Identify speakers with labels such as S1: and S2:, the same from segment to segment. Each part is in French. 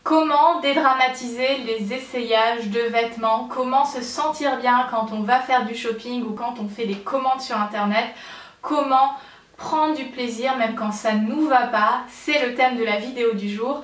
S1: Comment dédramatiser les essayages de vêtements? Comment se sentir bien quand on va faire du shopping ou quand on fait des commandes sur internet? Comment prendre du plaisir même quand ça ne nous va pas? C'est le thème de la vidéo du jour.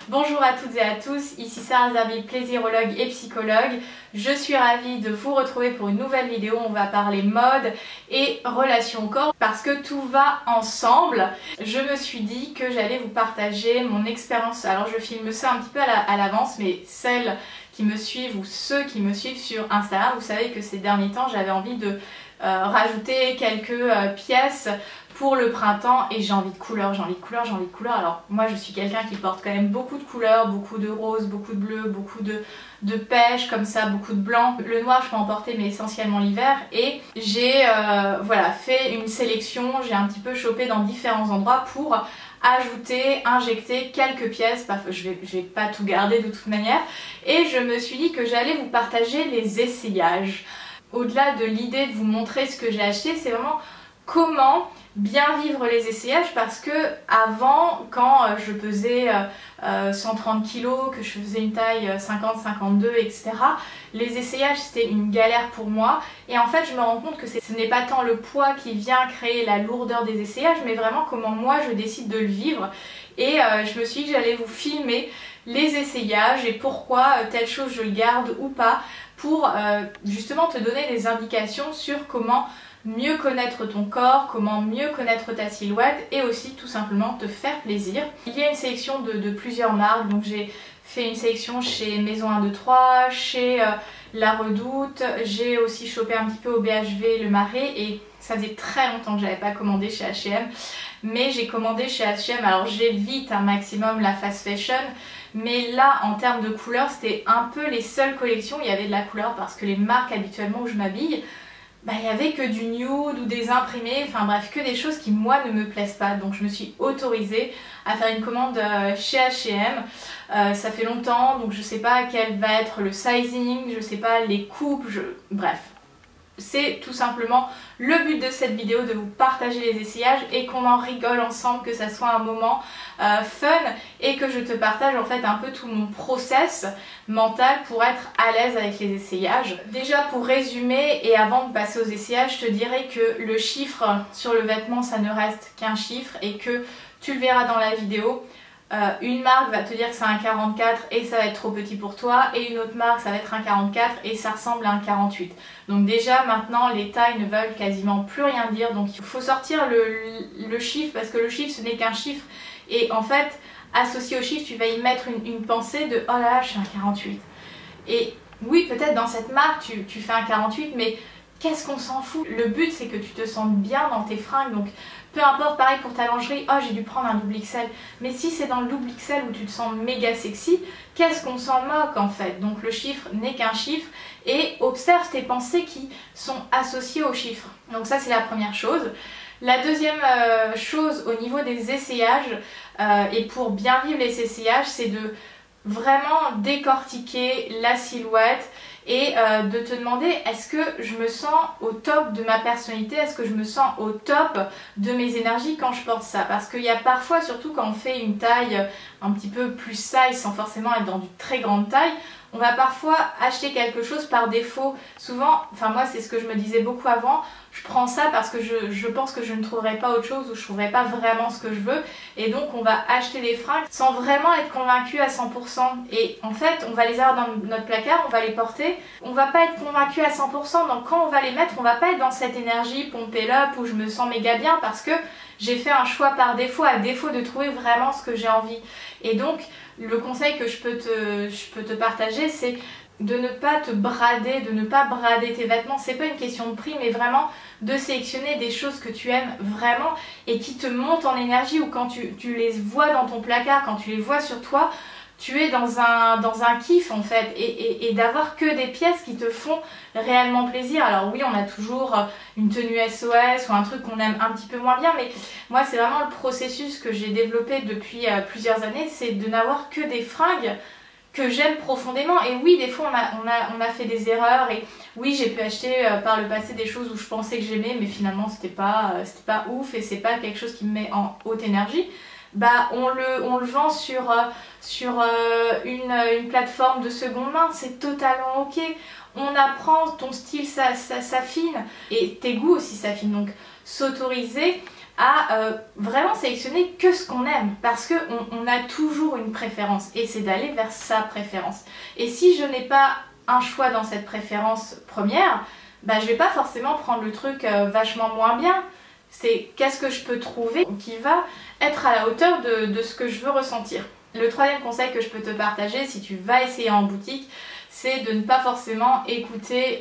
S1: Bonjour à toutes et à tous, ici Sarah Zerbi, plaisirologue et psychologue. Je suis ravie de vous retrouver pour une nouvelle vidéo. On va parler mode et relations au corps parce que tout va ensemble. Je me suis dit que j'allais vous partager mon expérience. Alors je filme ça un petit peu à l'avance, mais celles qui me suivent ou ceux qui me suivent sur Instagram, vous savez que ces derniers temps j'avais envie de rajouter quelques pièces pour le printemps et j'ai envie de couleurs, j'ai envie de couleurs, j'ai envie de couleurs. Alors moi je suis quelqu'un qui porte quand même beaucoup de couleurs, beaucoup de rose, beaucoup de bleu, beaucoup de pêche comme ça, beaucoup de blanc. Le noir je peux en porter mais essentiellement l'hiver et j'ai voilà, fait une sélection, j'ai un petit peu chopé dans différents endroits pour ajouter, injecter quelques pièces, je vais pas tout garder de toute manière et je me suis dit que j'allais vous partager les essayages. Au-delà de l'idée de vous montrer ce que j'ai acheté, c'est vraiment comment bien vivre les essayages parce que avant, quand je pesais 130 kg, que je faisais une taille 50-52, etc., les essayages c'était une galère pour moi et en fait je me rends compte que ce n'est pas tant le poids qui vient créer la lourdeur des essayages mais vraiment comment moi je décide de le vivre et je me suis dit que j'allais vous filmer les essayages et pourquoi telle chose je le garde ou pas pour justement te donner des indications sur comment mieux connaître ton corps, comment mieux connaître ta silhouette et aussi tout simplement te faire plaisir. Il y a une sélection de plusieurs marques, donc j'ai fait une sélection chez Maison 1, 2, 3, chez La Redoute, j'ai aussi chopé un petit peu au BHV Le Marais et ça faisait très longtemps que j'avais pas commandé chez H&M, mais j'ai commandé chez H&M, alors j'évite un maximum la fast fashion, mais là en termes de couleurs c'était un peu les seules collections où il y avait de la couleur parce que les marques habituellement où je m'habille, il n'y avait que du nude ou des imprimés, enfin bref, que des choses qui moi ne me plaisent pas. Donc je me suis autorisée à faire une commande chez H&M. Ça fait longtemps, donc je sais pas quel va être le sizing, je sais pas les coupes, bref. C'est tout simplement le but de cette vidéo, de vous partager les essayages et qu'on en rigole ensemble, que ça soit un moment fun et que je te partage en fait un peu tout mon process mental pour être à l'aise avec les essayages. Déjà pour résumer et avant de passer aux essayages, je te dirais que le chiffre sur le vêtement ça ne reste qu'un chiffre et que tu le verras dans la vidéo. Une marque va te dire que c'est un 44 et ça va être trop petit pour toi et une autre marque ça va être un 44 et ça ressemble à un 48. Donc déjà maintenant les tailles ne veulent quasiment plus rien dire, donc il faut sortir le chiffre parce que le chiffre ce n'est qu'un chiffre et en fait associé au chiffre tu vas y mettre une pensée de oh là là je suis un 48 et oui peut-être dans cette marque tu fais un 48 mais qu'est-ce qu'on s'en fout? Le but c'est que tu te sentes bien dans tes fringues, donc peu importe, pareil pour ta lingerie, oh j'ai dû prendre un double XL, mais si c'est dans le double XL où tu te sens méga sexy, qu'est-ce qu'on s'en moque en fait? Donc le chiffre n'est qu'un chiffre et observe tes pensées qui sont associées au chiffre. Donc ça c'est la première chose. La deuxième chose au niveau des essayages et pour bien vivre les essayages, c'est de vraiment décortiquer la silhouette et de te demander est-ce que je me sens au top de ma personnalité, est-ce que je me sens au top de mes énergies quand je porte ça, parce qu'il y a parfois, surtout quand on fait une taille un petit peu plus size sans forcément être dans du très grande taille, on va parfois acheter quelque chose par défaut. Souvent, enfin moi c'est ce que je me disais beaucoup avant, je prends ça parce que je pense que je ne trouverai pas autre chose ou je ne trouverai pas vraiment ce que je veux et donc on va acheter des fringues sans vraiment être convaincu à 100% et en fait on va les avoir dans notre placard, on va les porter, on va pas être convaincu à 100% donc quand on va les mettre on va pas être dans cette énergie pompe it up où je me sens méga bien parce que j'ai fait un choix par défaut à défaut de trouver vraiment ce que j'ai envie et donc le conseil que je peux te partager c'est de ne pas te brader, de ne pas brader tes vêtements. C'est pas une question de prix mais vraiment de sélectionner des choses que tu aimes vraiment et qui te montent en énergie ou quand tu les vois dans ton placard, quand tu les vois sur toi, tu es dans un kiff en fait et d'avoir que des pièces qui te font réellement plaisir. Alors oui on a toujours une tenue SOS ou un truc qu'on aime un petit peu moins bien mais moi c'est vraiment le processus que j'ai développé depuis plusieurs années, c'est de n'avoir que des fringues que j'aime profondément. Et oui, des fois on a fait des erreurs, et oui, j'ai pu acheter par le passé des choses où je pensais que j'aimais, mais finalement c'était pas ouf, et c'est pas quelque chose qui me met en haute énergie. Bah on le vend sur une plateforme de seconde main, c'est totalement ok. On apprend, ton style ça s'affine, et tes goûts aussi s'affinent. Donc s'autoriser à vraiment sélectionner que ce qu'on aime, parce qu'on a toujours une préférence, et c'est d'aller vers sa préférence. Et si je n'ai pas un choix dans cette préférence première, bah je vais pas forcément prendre le truc vachement moins bien. C'est qu'est-ce que je peux trouver qui va être à la hauteur de ce que je veux ressentir. Le troisième conseil que je peux te partager si tu vas essayer en boutique, c'est de ne pas forcément écouter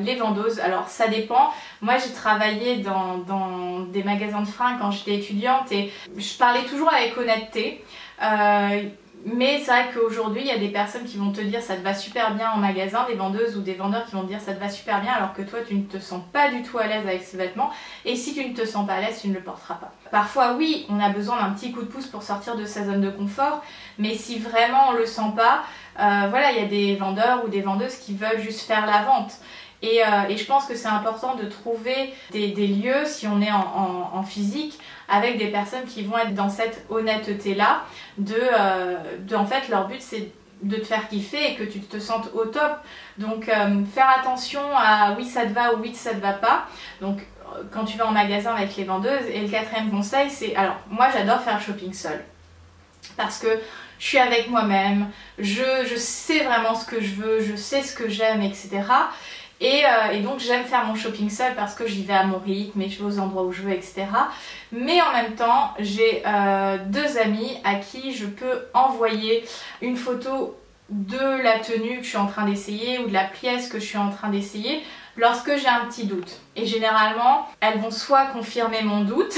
S1: les vendeuses. Alors ça dépend. Moi j'ai travaillé dans des magasins de fringues quand j'étais étudiante, et je parlais toujours avec honnêteté. Mais c'est vrai qu'aujourd'hui il y a des personnes qui vont te dire ça te va super bien en magasin, des vendeuses ou des vendeurs qui vont te dire ça te va super bien, alors que toi tu ne te sens pas du tout à l'aise avec ce vêtement, et si tu ne te sens pas à l'aise, tu ne le porteras pas. Parfois oui, on a besoin d'un petit coup de pouce pour sortir de sa zone de confort, mais si vraiment on le sent pas, voilà, il y a des vendeurs ou des vendeuses qui veulent juste faire la vente. Et je pense que c'est important de trouver des lieux, si on est en physique, avec des personnes qui vont être dans cette honnêteté-là, en fait, leur but c'est de te faire kiffer et que tu te sentes au top. Donc faire attention à oui ça te va ou oui ça te va pas. Donc quand tu vas en magasin avec les vendeuses. Et le quatrième conseil, c'est, alors moi j'adore faire le shopping seul, parce que je suis avec moi-même, je sais vraiment ce que je veux, je sais ce que j'aime, etc. Et donc j'aime faire mon shopping seul parce que j'y vais à mon rythme et je vais aux endroits où je veux, etc. Mais en même temps, j'ai deux amis à qui je peux envoyer une photo de la tenue que je suis en train d'essayer ou de la pièce que je suis en train d'essayer lorsque j'ai un petit doute. Et généralement, elles vont soit confirmer mon doute,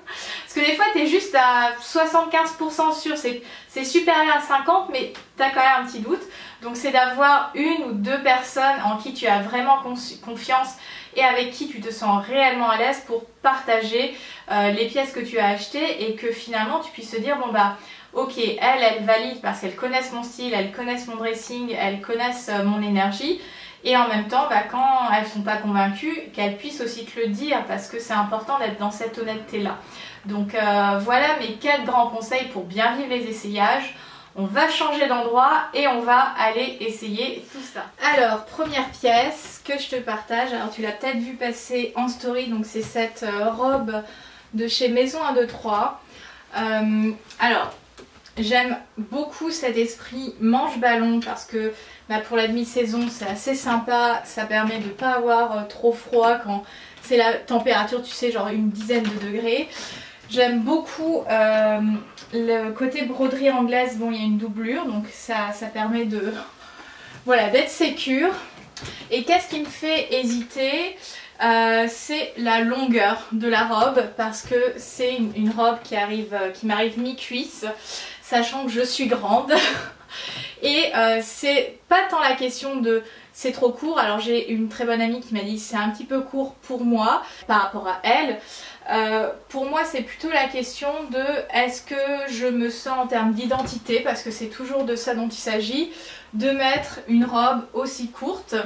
S1: parce que des fois tu es juste à 75% sûr, c'est supérieur à 50%, mais tu as quand même un petit doute. Donc c'est d'avoir une ou deux personnes en qui tu as vraiment confiance et avec qui tu te sens réellement à l'aise pour partager les pièces que tu as achetées, et que finalement tu puisses te dire bon bah ok, elles valident parce qu'elles connaissent mon style, elles connaissent mon dressing, elles connaissent mon énergie. Et en même temps, bah, quand elles ne sont pas convaincues, qu'elles puissent aussi te le dire, parce que c'est important d'être dans cette honnêteté-là. Donc voilà mes 4 grands conseils pour bien vivre les essayages. On va changer d'endroit et on va aller essayer tout ça. Alors, première pièce que je te partage, alors tu l'as peut-être vu passer en story, donc c'est cette robe de chez Maison 1, 2, 3. Alors, j'aime beaucoup cet esprit manche-ballon parce que bah, pour la demi-saison c'est assez sympa, ça permet de ne pas avoir trop froid quand c'est la température, tu sais, genre une dizaine de degrés. J'aime beaucoup le côté broderie anglaise, bon il y a une doublure donc ça permet de voilà, d'être sécure. Et qu'est-ce qui me fait hésiter? C'est la longueur de la robe, parce que c'est une robe qui m'arrive mi-cuisse, sachant que je suis grande. Et c'est pas tant la question de c'est trop court. Alors j'ai une très bonne amie qui m'a dit c'est un petit peu court pour moi par rapport à elle. Pour moi c'est plutôt la question de est-ce que je me sens en termes d'identité, parce que c'est toujours de ça dont il s'agit, de mettre une robe aussi courte,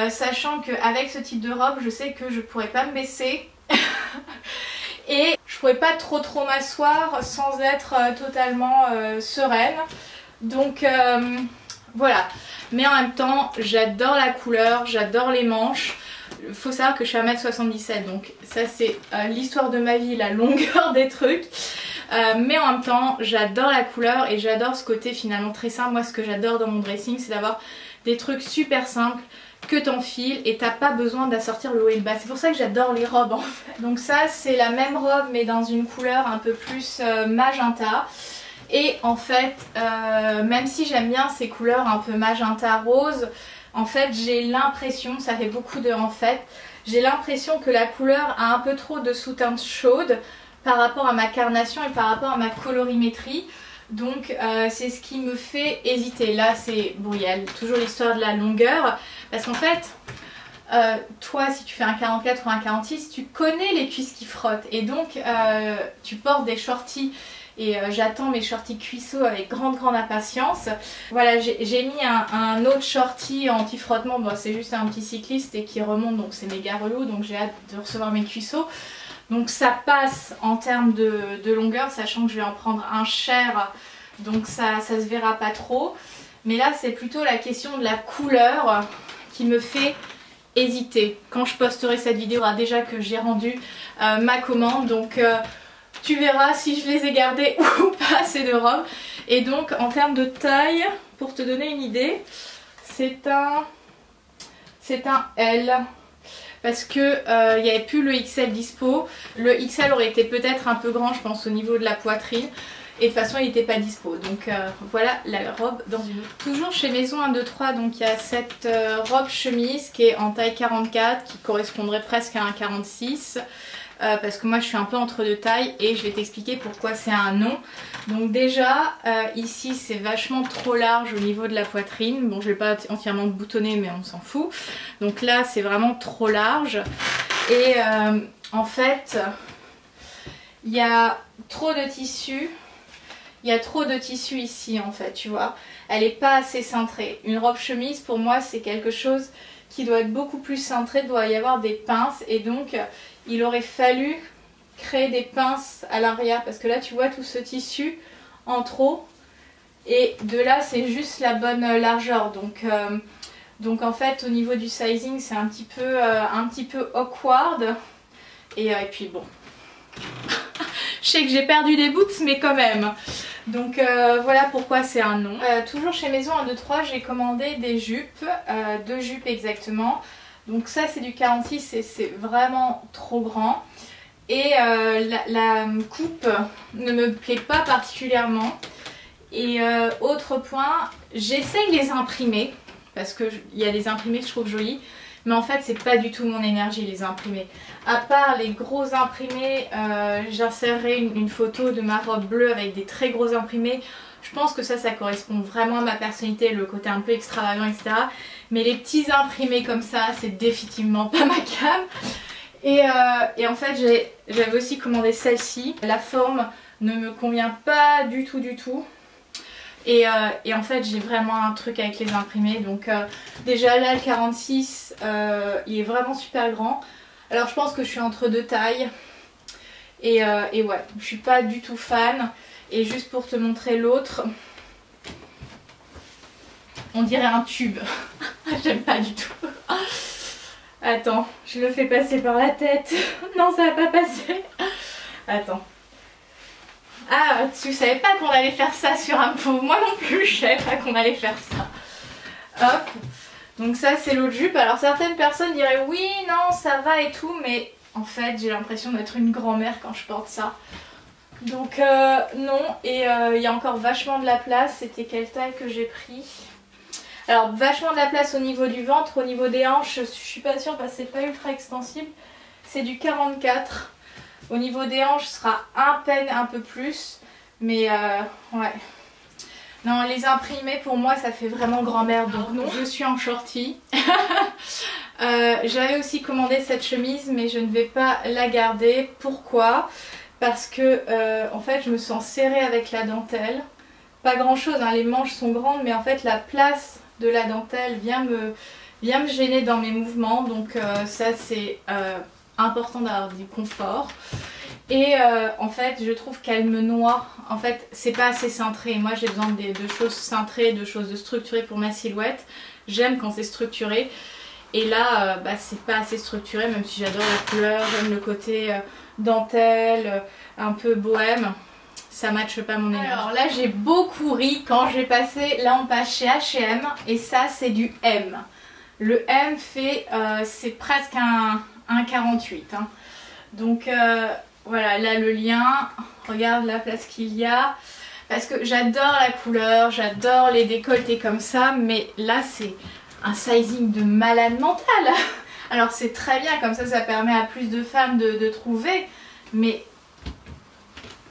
S1: sachant qu'avec ce type de robe je sais que je pourrais pas me baisser et je pourrais pas trop m'asseoir sans être totalement sereine. Donc voilà, mais en même temps j'adore la couleur, j'adore les manches. Il faut savoir que je suis à 1m77, donc ça c'est l'histoire de ma vie, la longueur des trucs. Mais en même temps j'adore la couleur et j'adore ce côté finalement très simple. Moi ce que j'adore dans mon dressing c'est d'avoir des trucs super simples que t'enfiles et t'as pas besoin d'assortir le haut et le bas. C'est pour ça que j'adore les robes en fait. Donc ça c'est la même robe mais dans une couleur un peu plus magenta. Et en fait, même si j'aime bien ces couleurs un peu magenta rose, en fait j'ai l'impression, ça fait beaucoup de en fait, j'ai l'impression que la couleur a un peu trop de sous-teinte chaude par rapport à ma carnation et par rapport à ma colorimétrie. Donc c'est ce qui me fait hésiter. Là c'est, bon il y a toujours l'histoire de la longueur, parce qu'en fait, toi si tu fais un 44 ou un 46, tu connais les cuisses qui frottent. Et donc tu portes des shorties et j'attends mes shorties cuisseaux avec grande impatience. Voilà, j'ai mis un autre shorty anti-frottement, bon, c'est juste un petit cycliste et qui remonte, donc c'est méga relou, donc j'ai hâte de recevoir mes cuisseaux. Donc ça passe en termes de longueur, sachant que je vais en prendre un cher, donc ça se verra pas trop. Mais là c'est plutôt la question de la couleur qui me fait hésiter. Quand je posterai cette vidéo, déjà que j'ai rendu ma commande, donc tu verras si je les ai gardées ou pas ces deux robes. Et donc en termes de taille, pour te donner une idée, c'est un L. Parce que il n'y avait plus le XL dispo. Le XL aurait été peut-être un peu grand, je pense, au niveau de la poitrine. Et de toute façon il n'était pas dispo, donc voilà la robe dans une autre. Toujours chez Maison 1, 2, 3, donc il y a cette robe chemise qui est en taille 44, qui correspondrait presque à un 46, parce que moi je suis un peu entre deux tailles et je vais t'expliquer pourquoi c'est un non. Donc déjà ici c'est vachement trop large au niveau de la poitrine, bon je ne vais pas entièrement boutonner mais on s'en fout. Donc là c'est vraiment trop large et en fait il y a trop de tissu. Il y a trop de tissu ici en fait, tu vois. Elle n'est pas assez cintrée. Une robe chemise pour moi c'est quelque chose qui doit être beaucoup plus cintré. Il doit y avoir des pinces et donc il aurait fallu créer des pinces à l'arrière. Parce que là tu vois tout ce tissu en trop. Et de là c'est juste la bonne largeur. Donc en fait au niveau du sizing c'est un petit peu awkward. Et puis bon... Je sais que j'ai perdu des boots mais quand même. Donc voilà pourquoi c'est un non. Toujours chez Maison 1, 2, 3 j'ai commandé des jupes, 2 jupes exactement. Donc ça c'est du 46 et c'est vraiment trop grand. Et la coupe ne me plaît pas particulièrement. Et autre point, j'essaye les imprimer. Parce qu'il y a des imprimés que je trouve jolis. Mais en fait c'est pas du tout mon énergie les imprimés. À part les gros imprimés, j'insérerai une photo de ma robe bleue avec des très gros imprimés. Je pense que ça correspond vraiment à ma personnalité, le côté un peu extravagant, etc. Mais les petits imprimés comme ça, c'est définitivement pas ma came. Et en fait j'avais aussi commandé celle-ci. La forme ne me convient pas du tout. Et en fait j'ai vraiment un truc avec les imprimés. Donc déjà là le 46 il est vraiment super grand. Alors je pense que je suis entre deux tailles. Et ouais, je suis pas du tout fan. Et juste pour te montrer l'autre, on dirait un tube. J'aime pas du tout. Attends, je le fais passer par la tête. Non ça va pas passer. Attends. Ah, tu savais pas qu'on allait faire ça sur un pot. Moi non plus, je savais pas qu'on allait faire ça. Hop. Donc ça c'est l'autre jupe. Alors certaines personnes diraient oui, non, ça va et tout. Mais en fait j'ai l'impression d'être une grand-mère quand je porte ça. Donc non. Et il y a encore vachement de la place. C'était quelle taille que j'ai pris? Alors vachement de la place au niveau du ventre. Au niveau des hanches, je suis pas sûre parce que c'est pas ultra extensible. C'est du 44. Au niveau des hanches, ce sera à peine un peu plus. Mais ouais. Non, les imprimés pour moi, ça fait vraiment grand-mère. Donc non, je suis en shorty. J'avais aussi commandé cette chemise, mais je ne vais pas la garder. Pourquoi? Parce que en fait, je me sens serrée avec la dentelle. Pas grand-chose, hein, les manches sont grandes, mais en fait, la place de la dentelle vient me gêner dans mes mouvements. Donc ça, c'est... important d'avoir du confort et en fait je trouve qu'elle me noie. En fait c'est pas assez cintré, moi j'ai besoin de choses cintrées, de choses structurées pour ma silhouette. J'aime quand c'est structuré et là c'est pas assez structuré, même si j'adore la couleur, j'aime le côté dentelle, un peu bohème, ça matche pas mon énergie. Alors là j'ai beaucoup ri quand j'ai passé, là on passe chez H&M et ça c'est du M. Le M fait, c'est presque un 48 hein. Donc voilà, là le lien, regarde la place qu'il y a, parce que j'adore la couleur, j'adore les décolletés comme ça, mais là c'est un sizing de malade mental. Alors c'est très bien, comme ça permet à plus de femmes de trouver, mais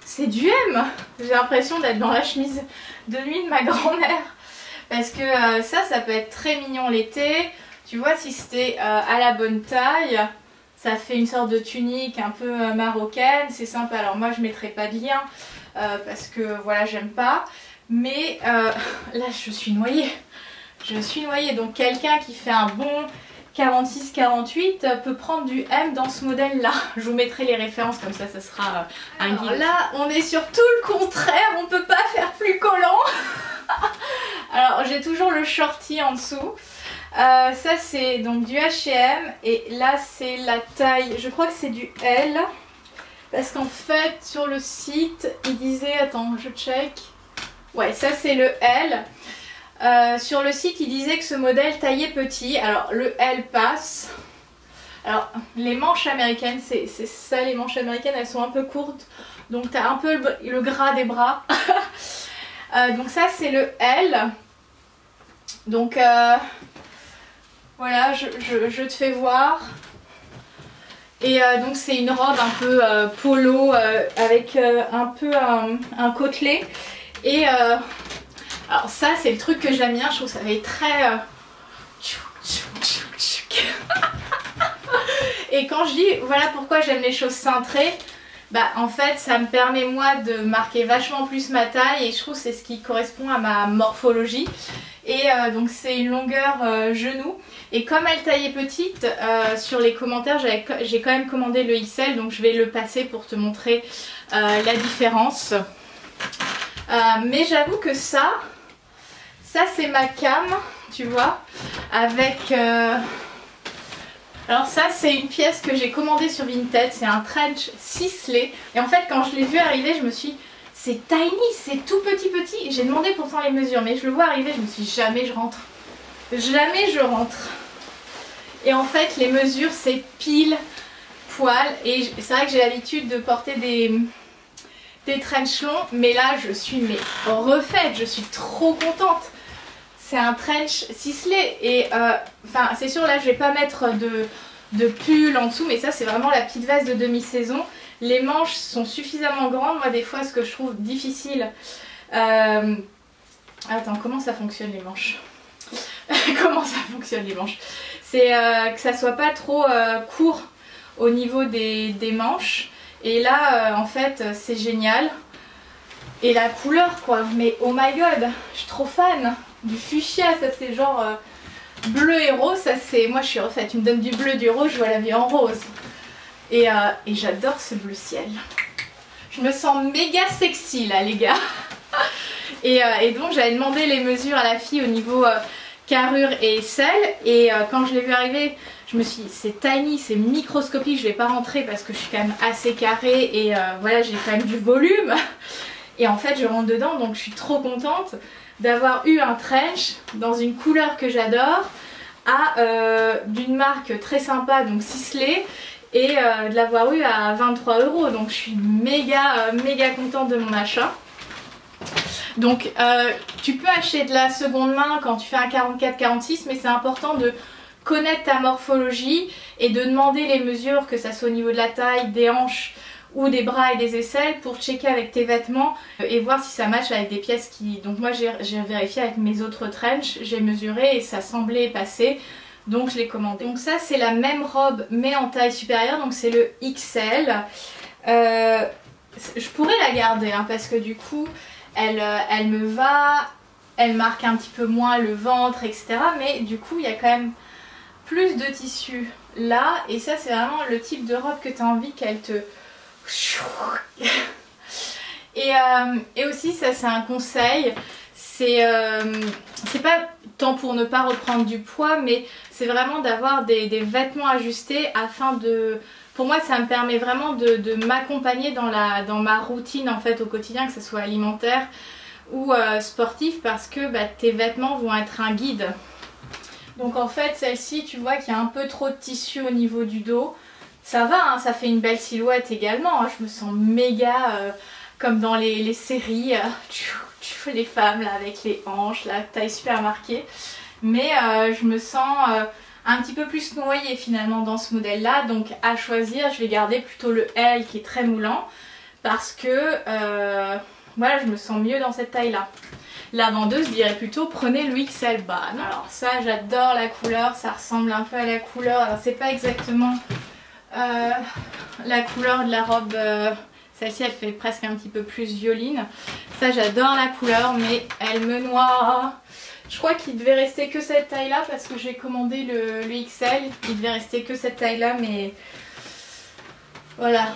S1: c'est du M. J'ai l'impression d'être dans la chemise de nuit de ma grand-mère, parce que ça peut être très mignon l'été. Tu vois, si c'était à la bonne taille, ça fait une sorte de tunique un peu marocaine, c'est sympa. Alors moi je mettrai pas de lien, parce que voilà, j'aime pas. Mais là, je suis noyée. Je suis noyée. Donc quelqu'un qui fait un bon 46-48 peut prendre du M dans ce modèle là. Je vous mettrai les références, comme ça sera un guide. Alors là on est sur tout le contraire, on peut pas faire plus collant. Alors j'ai toujours le shorty en dessous. Ça c'est donc du H&M et là c'est la taille, je crois que c'est du L. Parce qu'en fait sur le site il disait, attends je check. Ouais, ça c'est le L. Sur le site il disait que ce modèle taillait petit, alors le L passe. Alors les manches américaines, c'est ça, les manches américaines elles sont un peu courtes, donc tu as un peu le gras des bras. Donc ça c'est le L. Donc voilà, je te fais voir. Et donc c'est une robe un peu polo avec un peu un côtelet. Et alors ça c'est le truc que j'aime bien, je trouve que ça fait très et quand je dis voilà pourquoi j'aime les choses cintrées, bah en fait ça me permet moi de marquer vachement plus ma taille et je trouve que c'est ce qui correspond à ma morphologie. Et donc c'est une longueur genou et comme elle taillait petite, sur les commentaires j'ai quand même commandé le XL, donc je vais le passer pour te montrer la différence. Mais j'avoue que ça c'est ma cam, tu vois, avec alors ça c'est une pièce que j'ai commandée sur Vinted, c'est un trench ciselé et en fait quand je l'ai vu arriver je me suis dit c'est tiny, c'est tout petit, j'ai demandé pourtant les mesures mais je le vois arriver, je me suis dit jamais je rentre, jamais je rentre. Et en fait les mesures c'est pile poil et c'est vrai que j'ai l'habitude de porter des trench longs, mais là je suis refaite, je suis trop contente. C'est un trench ciselé et enfin c'est sûr là je vais pas mettre de pull en dessous, mais ça c'est vraiment la petite veste de demi-saison. Les manches sont suffisamment grandes, moi des fois ce que je trouve difficile... Attends, comment ça fonctionne les manches? Comment ça fonctionne les manches? C'est que ça soit pas trop court au niveau des manches. Et là en fait c'est génial. Et la couleur quoi, mais oh my god, je suis trop fan du fuchsia, ça c'est genre bleu et rose, ça c'est, moi je suis refaite, tu me donnes du bleu, du rose, je vois la vie en rose. Et j'adore ce bleu ciel. Je me sens méga sexy là les gars. Et donc j'avais demandé les mesures à la fille au niveau carrure et aisselle. Et quand je l'ai vu arriver, je me suis dit c'est tiny, c'est microscopique, je vais pas rentrer parce que je suis quand même assez carrée et voilà j'ai quand même du volume. Et en fait je rentre dedans donc je suis trop contente d'avoir eu un trench dans une couleur que j'adore d'une marque très sympa donc ciselée et de l'avoir eu à 23 €, donc je suis méga contente de mon achat. Donc tu peux acheter de la seconde main quand tu fais un 44-46 mais c'est important de connaître ta morphologie et de demander les mesures, que ça soit au niveau de la taille, des hanches ou des bras et des aisselles pour checker avec tes vêtements et voir si ça match avec des pièces qui... Donc moi j'ai vérifié avec mes autres trench, j'ai mesuré et ça semblait passer, donc je l'ai commandé. Donc ça c'est la même robe mais en taille supérieure, donc c'est le XL. Je pourrais la garder hein, parce que du coup elle me va, elle marque un petit peu moins le ventre etc. Mais du coup il y a quand même plus de tissu là et ça c'est vraiment le type de robe que tu as envie qu'elle te... Et aussi ça c'est un conseil, c'est pas tant pour ne pas reprendre du poids mais c'est vraiment d'avoir des vêtements ajustés afin de... Pour moi ça me permet vraiment de m'accompagner dans ma routine en fait au quotidien, que ce soit alimentaire ou sportif, parce que bah, tes vêtements vont être un guide. Donc en fait celle-ci tu vois qu'il y a un peu trop de tissu au niveau du dos. Ça va, hein, ça fait une belle silhouette également, hein, je me sens méga comme dans les séries, les femmes là avec les hanches, la taille super marquée. Mais je me sens un petit peu plus noyée finalement dans ce modèle là, donc à choisir je vais garder plutôt le L qui est très moulant parce que voilà je me sens mieux dans cette taille là. La vendeuse dirait plutôt prenez le XL. Bah non. Alors ça j'adore la couleur, ça ressemble un peu à la couleur, alors c'est pas exactement la couleur de la robe Celle-ci elle fait presque un petit peu plus violine. Ça j'adore la couleur mais elle me noie. Je crois qu'il devait rester que cette taille là parce que j'ai commandé le XL. Il devait rester que cette taille là mais voilà.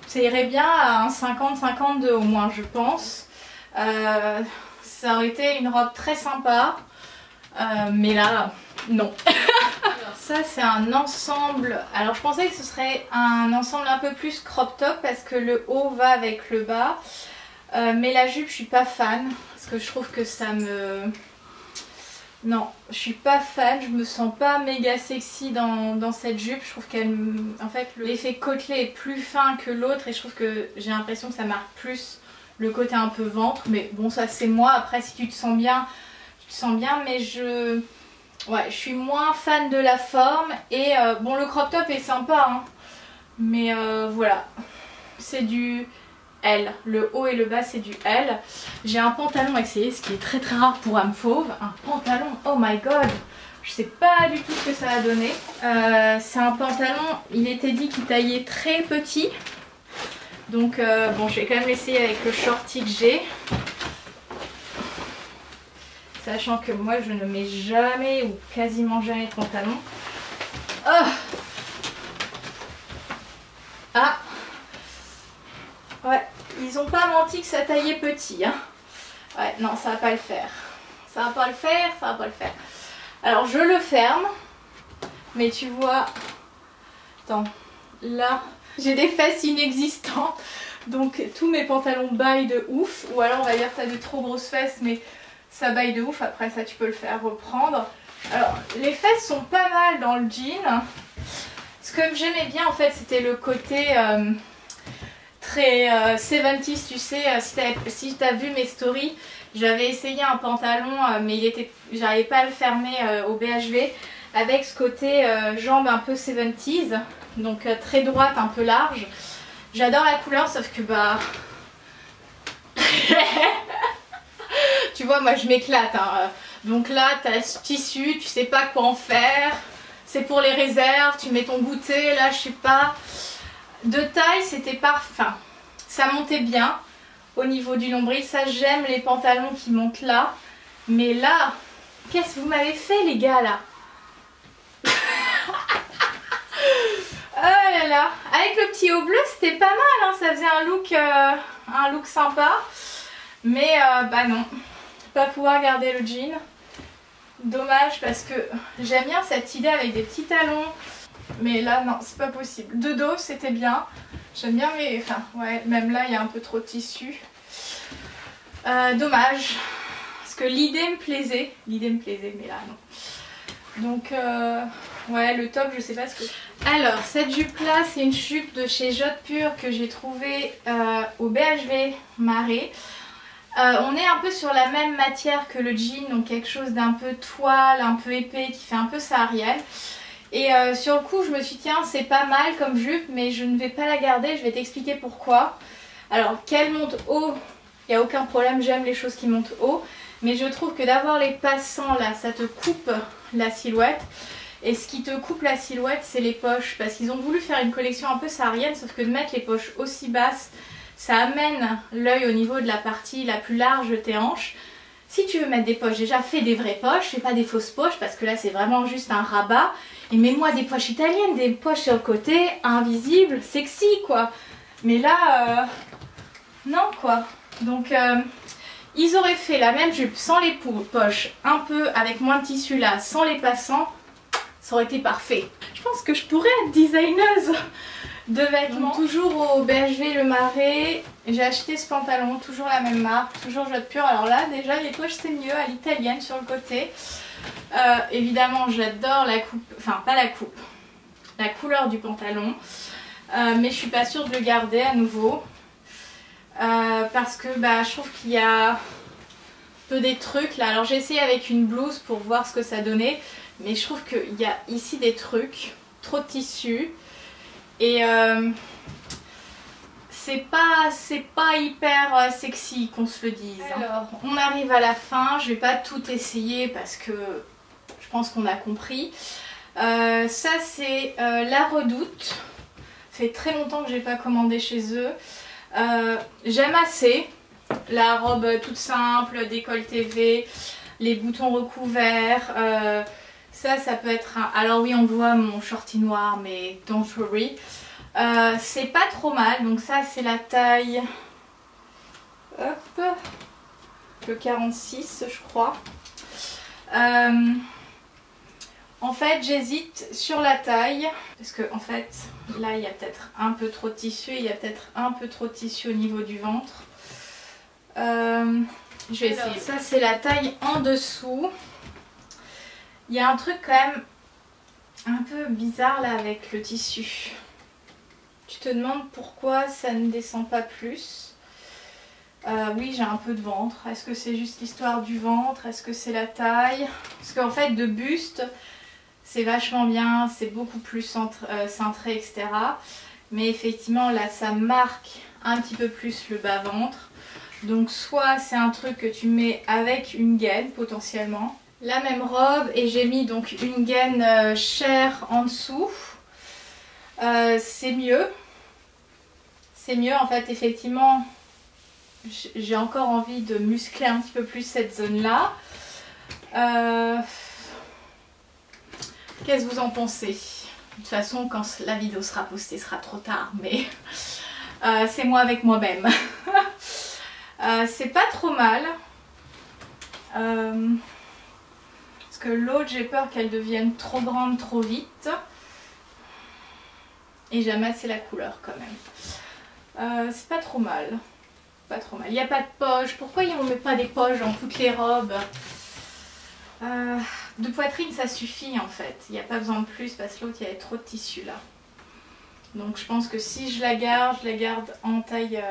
S1: Ça irait bien à un 50-52 au moins je pense. Ça aurait été une robe très sympa. Mais là non. Ça c'est un ensemble, alors je pensais que ce serait un ensemble un peu plus crop top parce que le haut va avec le bas, mais la jupe je suis pas fan parce que je trouve que ça me... Non, je suis pas fan, je me sens pas méga sexy dans cette jupe, je trouve qu'elle... En fait l'effet côtelé est plus fin que l'autre et je trouve que j'ai l'impression que ça marque plus le côté un peu ventre, mais bon ça c'est moi, après si tu te sens bien, mais ouais, je suis moins fan de la forme et bon le crop top est sympa hein, mais voilà, c'est du L, le haut et le bas c'est du L. J'ai un pantalon XL, ce qui est très très rare pour âme fauve, un pantalon, oh my god, je sais pas du tout ce que ça va donner. C'est un pantalon, il était dit qu'il taillait très petit, donc bon je vais quand même l'essayer avec le shorty que j'ai. Sachant que moi je ne mets jamais ou quasiment jamais de pantalon. Oh ah ouais, ils ont pas menti que ça taillait petit hein. Ouais, non ça va pas le faire. Ça va pas le faire, ça va pas le faire. Alors je le ferme. Mais tu vois... Attends, là j'ai des fesses inexistantes. Donc tous mes pantalons baillent de ouf. Ou alors on va dire que t'as de trop grosses fesses mais... Ça baille de ouf, après ça tu peux le faire reprendre. Alors les fesses sont pas mal dans le jean. Ce que j'aimais bien en fait c'était le côté très 70s, tu sais, si tu as vu mes stories, j'avais essayé un pantalon mais j'arrivais pas à le fermer au BHV avec ce côté jambe un peu 70s, donc très droite, un peu large. J'adore la couleur sauf que bah... Tu vois, moi je m'éclate hein. Donc là tu as ce tissu, tu sais pas quoi en faire, c'est pour les réserves, tu mets ton goûter, là je sais pas. De taille c'était parfait, ça montait bien au niveau du nombril, ça j'aime les pantalons qui montent là. Mais là, qu'est-ce que vous m'avez fait les gars là? Oh là là, avec le petit haut bleu c'était pas mal hein, ça faisait un look sympa. Mais bah non, pas pouvoir garder le jean. Dommage parce que j'aime bien cette idée avec des petits talons. Mais là non, c'est pas possible. De dos c'était bien. J'aime bien mais... Enfin ouais, même là il y a un peu trop de tissu. Dommage. Parce que l'idée me plaisait. L'idée me plaisait mais là non. Donc ouais le top je sais pas ce que... Alors cette jupe là c'est une jupe de chez Jode Pure que j'ai trouvée au BHV Marais. On est un peu sur la même matière que le jean, donc quelque chose d'un peu toile, un peu épais, qui fait un peu saharienne. Et sur le coup je me suis dit tiens c'est pas mal comme jupe mais je ne vais pas la garder, je vais t'expliquer pourquoi. Alors qu'elle monte haut, il n'y a aucun problème, j'aime les choses qui montent haut. Mais je trouve que d'avoir les passants là, ça te coupe la silhouette. Et ce qui te coupe la silhouette c'est les poches. Parce qu'ils ont voulu faire une collection un peu saharienne, sauf que de mettre les poches aussi basses, ça amène l'œil au niveau de la partie la plus large de tes hanches. Si tu veux mettre des poches, déjà fais des vraies poches, fais pas des fausses poches parce que là c'est vraiment juste un rabat. Et mets-moi des poches italiennes, des poches sur le côté, invisibles, sexy quoi. Mais là, non quoi. Donc ils auraient fait la même jupe sans les poches, un peu avec moins de tissu là, sans les passants, ça aurait été parfait. Je pense que je pourrais être designeuse de vêtements. Donc, toujours au BHV Le Marais, j'ai acheté ce pantalon, toujours la même marque, toujours Jode Pure. Alors là déjà les poches c'est mieux, à l'italienne sur le côté. Évidemment j'adore la coupe, enfin pas la coupe, la couleur du pantalon. Mais je suis pas sûre de le garder à nouveau. Parce que bah, je trouve qu'il y a peu des trucs là. Alors j'ai essayé avec une blouse pour voir ce que ça donnait. Mais je trouve qu'il y a ici des trucs, trop de tissu. Et c'est pas hyper sexy qu'on se le dise. Alors on arrive à la fin, je vais pas tout essayer parce que je pense qu'on a compris. Ça c'est La Redoute, ça fait très longtemps que j'ai pas commandé chez eux. J'aime assez la robe toute simple, décolleté V, les boutons recouverts. Ça peut être un... Alors oui, on voit mon shorty noir, mais don't worry. C'est pas trop mal. Donc ça, c'est la taille... Hop, le 46, je crois. En fait, j'hésite sur la taille. Parce que, en fait, là, il y a peut-être un peu trop de tissu. Il y a peut-être un peu trop de tissu au niveau du ventre. Je vais essayer. Alors, ça, c'est la taille en dessous. Il y a un truc quand même un peu bizarre là avec le tissu. Tu te demandes pourquoi ça ne descend pas plus. Oui, j'ai un peu de ventre. Est-ce que c'est juste l'histoire du ventre? Est-ce que c'est la taille? Parce qu'en fait, de buste, c'est vachement bien. C'est beaucoup plus cintré, etc. Mais effectivement, là, ça marque un petit peu plus le bas-ventre. Donc, soit c'est un truc que tu mets avec une gaine, potentiellement. La même robe, et j'ai mis donc une gaine chair en dessous. C'est mieux. C'est mieux, en fait, effectivement. J'ai encore envie de muscler un petit peu plus cette zone-là. Qu'est-ce que vous en pensez? De toute façon, quand la vidéo sera postée, ce sera trop tard, mais c'est moi avec moi-même. C'est pas trop mal. Parce que l'autre, j'ai peur qu'elle devienne trop grande trop vite. Et j'aime assez la couleur quand même. C'est pas trop mal. Pas trop mal. Il n'y a pas de poche. Pourquoi on ne met pas des poches dans toutes les robes? De poitrine, ça suffit en fait. Il n'y a pas besoin de plus parce que l'autre, il y avait trop de tissu là. Donc je pense que si je la garde en taille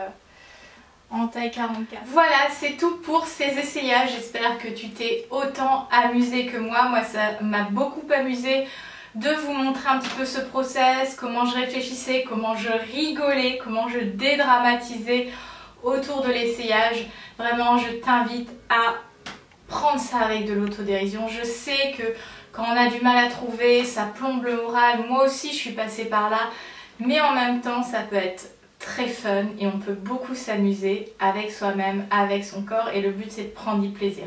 S1: 44. Voilà, c'est tout pour ces essayages. J'espère que tu t'es autant amusé que moi. Moi, ça m'a beaucoup amusé de vous montrer un petit peu ce process, comment je réfléchissais, comment je rigolais, comment je dédramatisais autour de l'essayage. Vraiment, je t'invite à prendre ça avec de l'autodérision. Je sais que quand on a du mal à trouver, ça plombe le moral. Moi aussi, je suis passée par là. Mais en même temps, ça peut être très fun et on peut beaucoup s'amuser avec soi-même, avec son corps. Et le but, c'est de prendre du plaisir.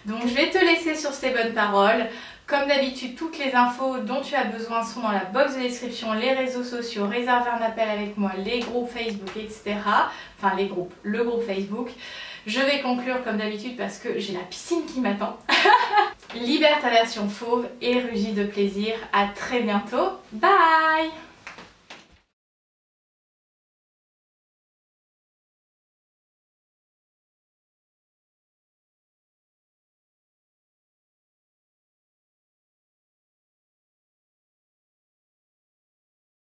S1: Donc, je vais te laisser sur ces bonnes paroles. Comme d'habitude, toutes les infos dont tu as besoin sont dans la box de description, les réseaux sociaux, réserver un appel avec moi, les groupes Facebook, etc. Enfin, les groupes, le groupe Facebook. Je vais conclure comme d'habitude parce que j'ai la piscine qui m'attend. Libère ta version fauve et rugis de plaisir. À très bientôt. Bye!